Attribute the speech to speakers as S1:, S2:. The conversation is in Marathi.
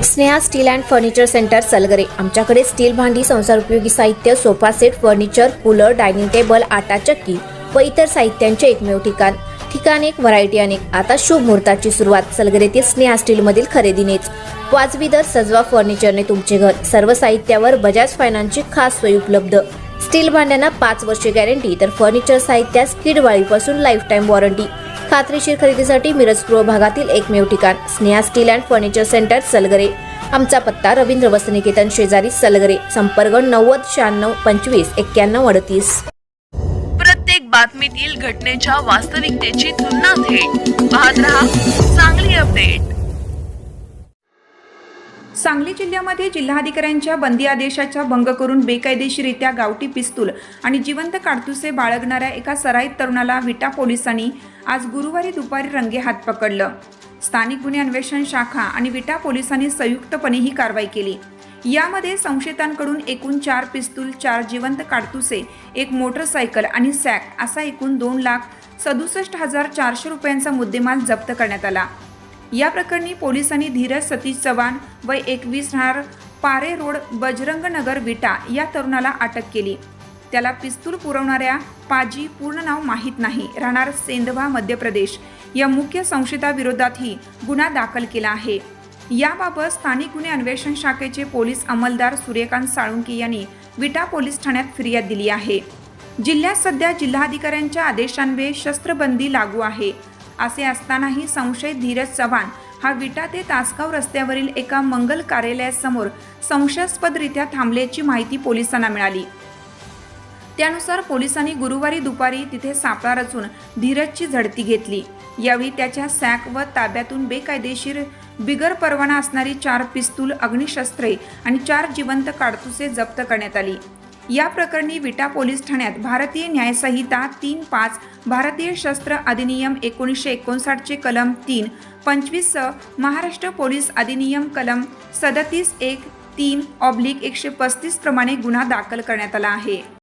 S1: Sneha steel and furniture centre Salgare. आमच्याकडे स्टील भांडी, संसारोपयोगी साहित्य, sofa set, furniture, cooler, dining table, आटा चक्की व इतर साहित्यांचे एकमेव ठिकाण एक, व्हरायटी अनेक। आता शुभ मुहूर्ताची सुरुवात सलगरेतील स्नेहा स्टील मधील खरेदीनेच। वाजवी दर, सजवा फर्निचरने तुमचे घर। सर्व साहित्यावर बजाज फायनान्सची खास सोय उपलब्ध। स्टील भांड्यांना 5 वर्षे गॅरंटी, तर फर्निचर साहित्यास किडवाळीपासून लाईफ टाइम वॉरंटी। खात्रीशीर खरेदीसाठी मिरज पूर्व भागातील एकमेव ठिकाण Sneha steel and furniture centre Salgare. आमचा पत्ता रवींद्र वस्त्रनिकेतन शेजारी सलगरे। संपर्क 90 96 25 91 38।
S2: प्रत्येक बातमीतील घटनेच्या वास्तविकतेची तुलना थेट पाहत रहा सांगली अपडेट।
S3: सांगली जिल्ह्यामध्ये जिल्हाधिकाऱ्यांच्या बंदी आदेशाचा भंग करून बेकायदेशीररित्या गावठी पिस्तूल आणि जिवंत काडतुसे बाळगणाऱ्या एका सराईत तरुणाला विटा पोलिसांनी आज गुरुवारी दुपारी रंगेहात पकडलं। स्थानिक गुन्हे अन्वेषण शाखा आणि विटा पोलिसांनी संयुक्तपणे ही कारवाई केली। यामध्ये संशयितांकडून एकूण 4 पिस्तूल, 4 जिवंत काडतुसे, 1 मोटरसायकल आणि सॅक असा एकूण 2,67,400 रुपयांचा मुद्देमाल जप्त करण्यात आला। या प्रकरणी पोलिसांनी धीरज सतीश चव्हाण वय 21 राहणार पारे रोड, बजरंग नगर, विटा या तरुणाला अटक केली। त्याला पिस्तूल पुरवणाऱ्या पाजी, पूर्ण नाव माहीत नाही, राहणार सेंधवा, मध्य प्रदेश या मुख्य संशयिताविरोधातही गुन्हा दाखल केला आहे। याबाबत स्थानिक गुन्हे अन्वेषण शाखेचे पोलीस अंमलदार सूर्यकांत साळुंके यांनी विटा पोलीस ठाण्यात फिर्याद दिली आहे। जिल्ह्यात सध्या जिल्हाधिकाऱ्यांच्या आदेशान्वये शस्त्रबंदी लागू आहे। असे असतानाही संशयित धीरज चव्हाण हा विटा ते तासगाव रस्त्यावरील एका मंगल कार्यालयासमोर संशयास्पदरित्या थांबल्याची माहिती पोलिसांना मिळाली। त्यानुसार पोलिसांनी गुरुवारी दुपारी तिथे सापळा रचून धीरजची झडती घेतली। यावेळी त्याच्या सॅक व ताब्यातून बेकायदेशीर बिगर परवाना असणारी 4 पिस्तूल, अग्निशस्त्रे आणि 4 जिवंत काडतुसे जप्त करण्यात आली। या प्रकरणी विटा पोलीस ठाण्यात भारतीय न्यायसंहिता 3.5, भारतीय शस्त्र अधिनियम 1959 चे कलम 3, 25 महाराष्ट्र पोलीस अधिनियम कलम 37(1)(3)/135 प्रमाणे गुन्हा दाखल करण्यात आला आहे।